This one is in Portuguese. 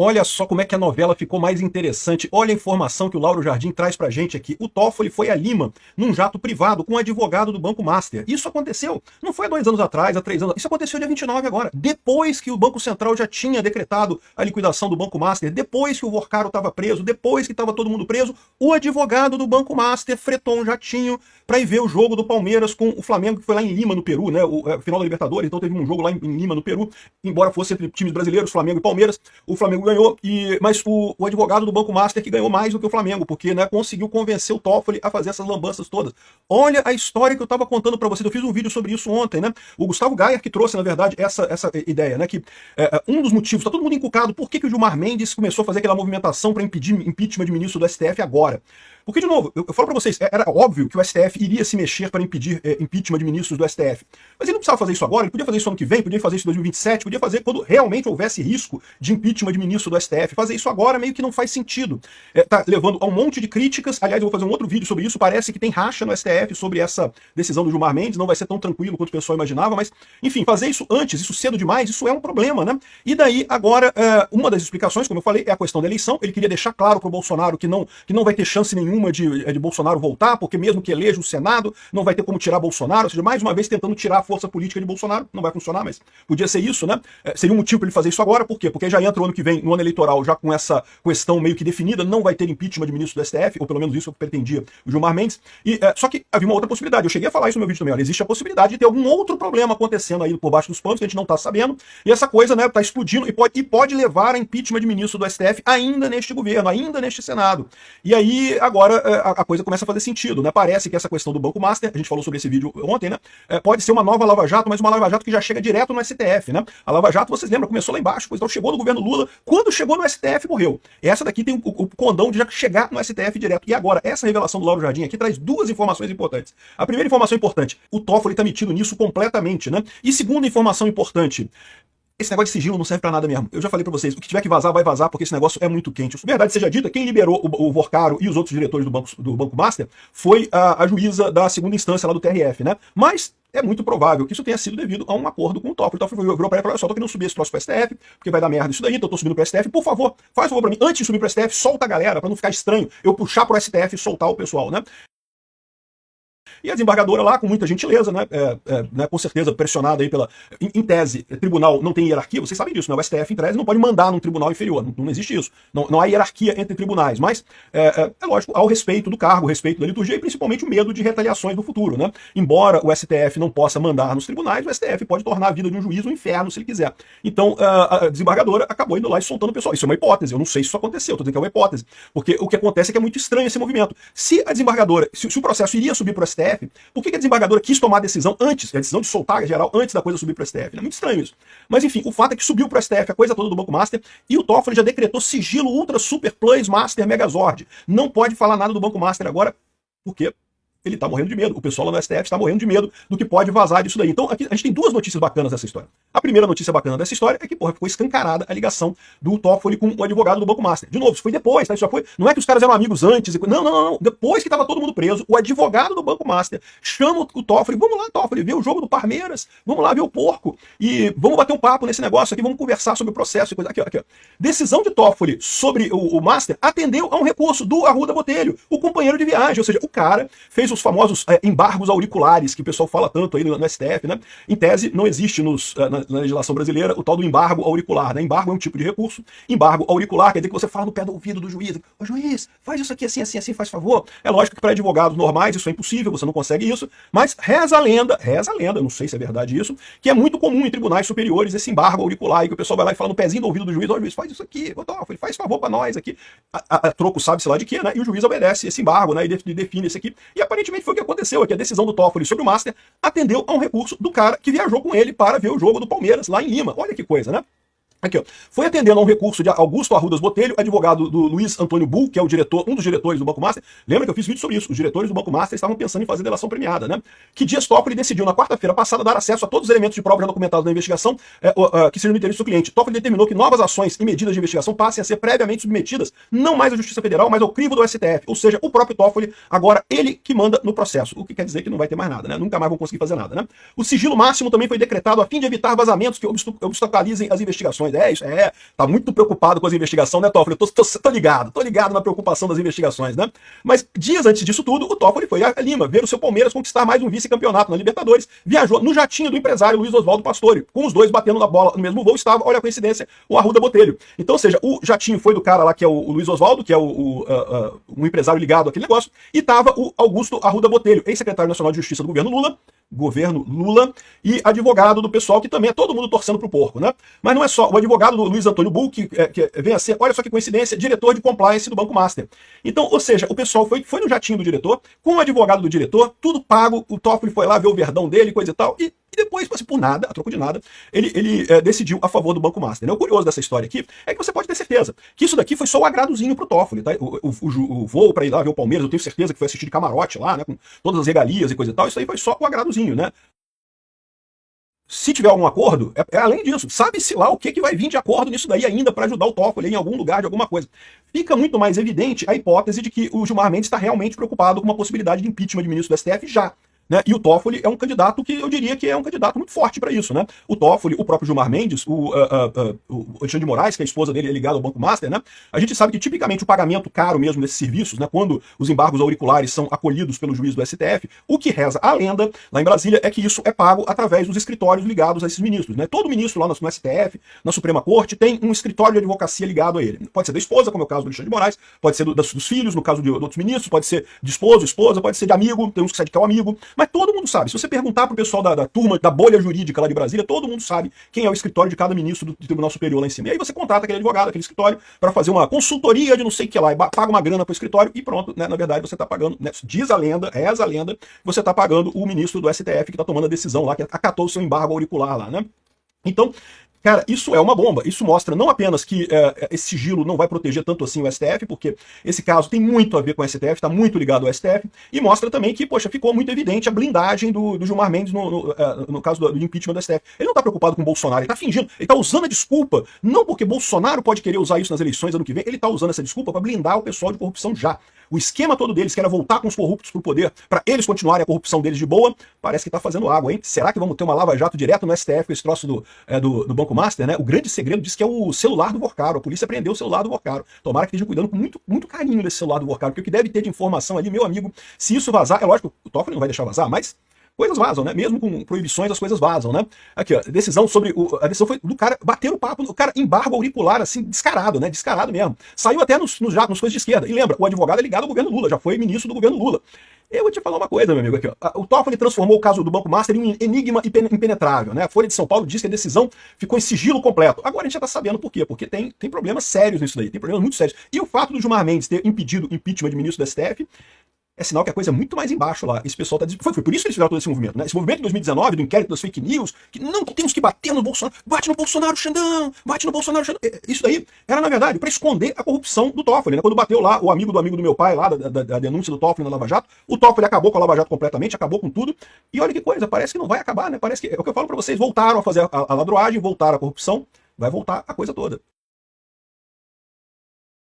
Olha só como é que a novela ficou mais interessante. Olha a informação que o Lauro Jardim traz pra gente aqui. O Toffoli foi a Lima num jato privado com um advogado do Banco Master. Isso aconteceu. Não foi há 2 anos atrás, há 3 anos. Isso aconteceu dia 29 agora. Depois que o Banco Central já tinha decretado a liquidação do Banco Master, depois que o Vorcaro estava preso, depois que estava todo mundo preso, o advogado do Banco Master fretou um jatinho para ir ver o jogo do Palmeiras com o Flamengo, que foi lá em Lima, no Peru, né? O final da Libertadores. Então teve um jogo lá em Lima, no Peru. Embora fosse entre times brasileiros, Flamengo e Palmeiras, o Flamengo ganhou, mas o advogado do Banco Master que ganhou mais do que o Flamengo, porque, né, conseguiu convencer o Toffoli a fazer essas lambanças todas. Olha a história que eu estava contando para vocês, eu fiz um vídeo sobre isso ontem, né? O Gustavo Gayer que trouxe, na verdade, essa ideia, né? Que um dos motivos, está todo mundo encucado, por que o Gilmar Mendes começou a fazer aquela movimentação para impedir impeachment de ministro do STF agora? Porque, de novo, eu falo para vocês, era óbvio que o STF iria se mexer para impedir impeachment de ministros do STF. Mas ele não precisava fazer isso agora, ele podia fazer isso ano que vem, podia fazer isso em 2027, podia fazer quando realmente houvesse risco de impeachment de ministro do STF. Fazer isso agora meio que não faz sentido. Tá levando a um monte de críticas. Aliás, eu vou fazer um outro vídeo sobre isso. Parece que tem racha no STF sobre essa decisão do Gilmar Mendes. Não vai ser tão tranquilo quanto o pessoal imaginava, mas, enfim, fazer isso antes, isso cedo demais, isso é um problema, né? E daí, agora, uma das explicações, como eu falei, é a questão da eleição. Ele queria deixar claro para o Bolsonaro que não vai ter chance nenhuma de Bolsonaro voltar, porque mesmo que eleja o Senado, não vai ter como tirar Bolsonaro, ou seja, mais uma vez tentando tirar a força política de Bolsonaro. Não vai funcionar, mas podia ser isso, né? Seria um motivo para ele fazer isso agora, por quê? Porque já entra o ano que vem, no ano eleitoral, já com essa questão meio que definida, não vai ter impeachment de ministro do STF, ou pelo menos isso é o que pretendia o Gilmar Mendes. Só que havia uma outra possibilidade, eu cheguei a falar isso no meu vídeo também, olha, existe a possibilidade de ter algum outro problema acontecendo aí por baixo dos panos, que a gente não está sabendo, e essa coisa, né, tá explodindo e pode levar a impeachment de ministro do STF ainda neste governo, ainda neste Senado. E aí, agora, a coisa começa a fazer sentido, né? Parece que essa questão do Banco Master, a gente falou sobre esse vídeo ontem, né? Pode ser uma nova Lava Jato, mas uma Lava Jato que já chega direto no STF, né? A Lava Jato, vocês lembram, começou lá embaixo, então chegou no governo Lula, quando chegou no STF, morreu. Essa daqui tem o condão de já chegar no STF direto. E agora, essa revelação do Lauro Jardim aqui traz 2 informações importantes. A primeira informação importante, o Toffoli tá metido nisso completamente, né? E segunda informação importante, esse negócio de sigilo não serve pra nada mesmo. Eu já falei pra vocês, o que tiver que vazar, vai vazar, porque esse negócio é muito quente. Verdade seja dita, quem liberou o Vorcaro e os outros diretores do Banco Master foi a juíza da segunda instância lá do TRF, né? Mas é muito provável que isso tenha sido devido a um acordo com o Toffoli. O Toffoli virou pra ele e falou, eu só tô querendo subir esse troço pro STF, porque vai dar merda isso daí, então eu tô subindo pro STF, por favor, faz favor pra mim, antes de subir pro STF, solta a galera, pra não ficar estranho eu puxar pro STF e soltar o pessoal, né? E a desembargadora lá, com muita gentileza, né, com certeza pressionada aí pela... Em tese, tribunal não tem hierarquia, vocês sabem disso, né? O STF, em tese, não pode mandar num tribunal inferior, não existe isso. Não há hierarquia entre tribunais, mas, é lógico, há o respeito do cargo, o respeito da liturgia e principalmente o medo de retaliações no futuro, né? Embora o STF não possa mandar nos tribunais, o STF pode tornar a vida de um juiz um inferno, se ele quiser. Então, a desembargadora acabou indo lá e soltando o pessoal. Isso é uma hipótese, eu não sei se isso aconteceu, eu tô dizendo que é uma hipótese. Porque o que acontece é que é muito estranho esse movimento. Se a desembargadora, se o processo iria subir para o STF, por que a desembargadora quis tomar a decisão antes, a decisão de soltar a geral antes da coisa subir para o STF? É muito estranho isso. Mas enfim, o fato é que subiu para o STF a coisa toda do Banco Master e o Toffoli já decretou sigilo ultra super plus master megazord. Não pode falar nada do Banco Master agora, porque ele tá morrendo de medo. O pessoal lá no STF está morrendo de medo do que pode vazar disso daí. Então, aqui a gente tem 2 notícias bacanas dessa história. A primeira notícia bacana dessa história é que, porra, ficou escancarada a ligação do Toffoli com o advogado do Banco Master. De novo, isso foi depois, tá? Isso já foi... Não é que os caras eram amigos antes. Não. Depois que tava todo mundo preso, o advogado do Banco Master chama o Toffoli. Vamos lá, Toffoli, ver o jogo do Palmeiras. Vamos lá ver o porco. E vamos bater um papo nesse negócio aqui. Vamos conversar sobre o processo e coisa. Aqui, ó. Decisão de Toffoli sobre o Master atendeu a um recurso do Arruda Botelho, o companheiro de viagem. Ou seja, o cara fez os famosos embargos auriculares, que o pessoal fala tanto aí no STF, né? Em tese, não existe na legislação brasileira o tal do embargo auricular, né? Embargo é um tipo de recurso. Embargo auricular quer dizer que você fala no pé do ouvido do juiz. Ô juiz, faz isso aqui assim, faz favor. É lógico que para advogados normais isso é impossível, você não consegue isso, mas reza a lenda, não sei se é verdade isso, que é muito comum em tribunais superiores esse embargo auricular, e que o pessoal vai lá e fala no pezinho do ouvido do juiz, ó juiz, faz isso aqui, Toffoli, faz favor para nós aqui. A troco sabe-se lá de quê, né? E o juiz obedece esse embargo, né? E define esse aqui. E aparentemente foi o que aconteceu aqui. A decisão do Toffoli sobre o Master atendeu a um recurso do cara que viajou com ele para ver o jogo do Palmeiras lá em Lima. Olha que coisa, né? Aqui, ó. Foi atendendo a um recurso de Augusto Arrudas Botelho, advogado do Luiz Antônio Bull, que é um dos diretores do Banco Master. Lembra que eu fiz vídeo sobre isso? Os diretores do Banco Master estavam pensando em fazer delação premiada, né? Que Dias Toffoli decidiu na quarta-feira passada dar acesso a todos os elementos de prova já documentados na investigação que seriam no interesse do cliente. Toffoli determinou que novas ações e medidas de investigação passem a ser previamente submetidas não mais à Justiça Federal, mas ao crivo do STF. Ou seja, o próprio Toffoli, agora ele que manda no processo. O que quer dizer que não vai ter mais nada, né? Nunca mais vão conseguir fazer nada, né? O sigilo máximo também foi decretado a fim de evitar vazamentos que obstaculizem as investigações. investigações. Isso, tá muito preocupado com as investigações, né, Toffoli? Eu tô ligado na preocupação das investigações, né? Mas dias antes disso tudo, o Toffoli foi a Lima ver o seu Palmeiras conquistar mais um vice-campeonato na Libertadores, viajou no jatinho do empresário Luiz Oswaldo Pastore, com os dois batendo na bola no mesmo voo, estava, olha a coincidência, o Arruda Botelho. Então, ou seja, o jatinho foi do cara lá que é o Luiz Oswaldo, que é um empresário ligado àquele negócio, e estava o Augusto Arruda Botelho, ex-secretário nacional de Justiça do governo Lula, e advogado do pessoal, que também é todo mundo torcendo pro porco, né? Mas não é só, o advogado do Luiz Antônio Bull, que vem a ser, olha só que coincidência, diretor de compliance do Banco Master. Então, ou seja, o pessoal foi no jatinho do diretor, com o advogado do diretor, tudo pago, o Toffoli foi lá ver o verdão dele, coisa e tal, e depois, assim, por nada, a troco de nada, ele decidiu a favor do Banco Master, né? O curioso dessa história aqui é que você pode ter certeza que isso daqui foi só o agradozinho pro Toffoli, tá? O voo para ir lá ver o Palmeiras, eu tenho certeza que foi assistir de camarote lá, né? Com todas as regalias e coisa e tal, isso aí foi só o agradozinho, né? Se tiver algum acordo, além disso, sabe-se lá o que vai vir de acordo nisso daí ainda para ajudar o Toffoli em algum lugar de alguma coisa. Fica muito mais evidente a hipótese de que o Gilmar Mendes está realmente preocupado com uma possibilidade de impeachment de ministro do STF já. Né? E o Toffoli é um candidato que eu diria que é um candidato muito forte para isso, né? O Toffoli, o próprio Gilmar Mendes, o Alexandre de Moraes, que é a esposa dele, é ligado ao Banco Master, né? A gente sabe que tipicamente o pagamento caro mesmo desses serviços, né? Quando os embargos auriculares são acolhidos pelo juiz do STF, o que reza a lenda lá em Brasília é que isso é pago através dos escritórios ligados a esses ministros, né? Todo ministro lá no STF, na Suprema Corte, tem um escritório de advocacia ligado a ele. Pode ser da esposa, como é o caso do Alexandre de Moraes, pode ser dos filhos, no caso de outros ministros, pode ser de esposa, pode ser de amigo, tem uns que sabe que é o amigo, mas todo mundo sabe. Se você perguntar pro pessoal da turma, da bolha jurídica lá de Brasília, todo mundo sabe quem é o escritório de cada ministro do Tribunal Superior lá em cima. E aí você contrata aquele advogado, aquele escritório, para fazer uma consultoria de não sei o que lá, e paga uma grana pro escritório e pronto, né? Na verdade você tá pagando, né? Diz a lenda, reza a lenda, você tá pagando o ministro do STF que tá tomando a decisão lá, que acatou o seu embargo auricular lá, né? Então, cara, isso é uma bomba. Isso mostra não apenas que esse sigilo não vai proteger tanto assim o STF, porque esse caso tem muito a ver com o STF, está muito ligado ao STF, e mostra também que, poxa, ficou muito evidente a blindagem do Gilmar Mendes no caso do impeachment do STF. Ele não está preocupado com o Bolsonaro, ele está fingindo, ele está usando a desculpa, não porque Bolsonaro pode querer usar isso nas eleições ano que vem, ele está usando essa desculpa para blindar o pessoal de corrupção já. O esquema todo deles, que era voltar com os corruptos pro poder, para eles continuarem a corrupção deles de boa, parece que tá fazendo água, hein? Será que vamos ter uma lava-jato direto no STF com esse troço do Banco Master, né? O grande segredo diz que é o celular do Vorcaro. A polícia prendeu o celular do Vorcaro. Tomara que estejam cuidando com muito, muito carinho desse celular do Vorcaro, porque o que deve ter de informação ali, meu amigo, se isso vazar, é lógico, o Toffoli não vai deixar vazar, mas coisas vazam, né? Mesmo com proibições, as coisas vazam, né? Aqui, ó, decisão sobre a decisão foi do cara bater o papo, o cara embargo auricular, assim, descarado, né? Descarado mesmo. Saiu até nos coisas de esquerda. E lembra, o advogado é ligado ao governo Lula, já foi ministro do governo Lula. Eu vou te falar uma coisa, meu amigo, aqui, ó. O Toffoli transformou o caso do Banco Master em um enigma impenetrável, né? A Folha de São Paulo diz que a decisão ficou em sigilo completo. Agora a gente já tá sabendo por quê, porque tem problemas sérios nisso daí, tem problemas muito sérios. E o fato do Gilmar Mendes ter impedido o impeachment de ministro do STF é sinal que a coisa é muito mais embaixo lá. Esse pessoal tá dizendo. Foi por isso que eles fizeram todo esse movimento, né? Esse movimento de 2019, do inquérito das fake news, que não, que temos que bater no Bolsonaro. Bate no Bolsonaro, Xandão! Bate no Bolsonaro, Xandão! Isso daí era, na verdade, para esconder a corrupção do Toffoli, né? Quando bateu lá o amigo do meu pai, lá, da denúncia do Toffoli na Lava Jato, o Toffoli acabou com a Lava Jato completamente, acabou com tudo. E olha que coisa, parece que não vai acabar, né? Parece que, é o que eu falo para vocês, voltaram a fazer a ladroagem, voltaram a corrupção, vai voltar a coisa toda.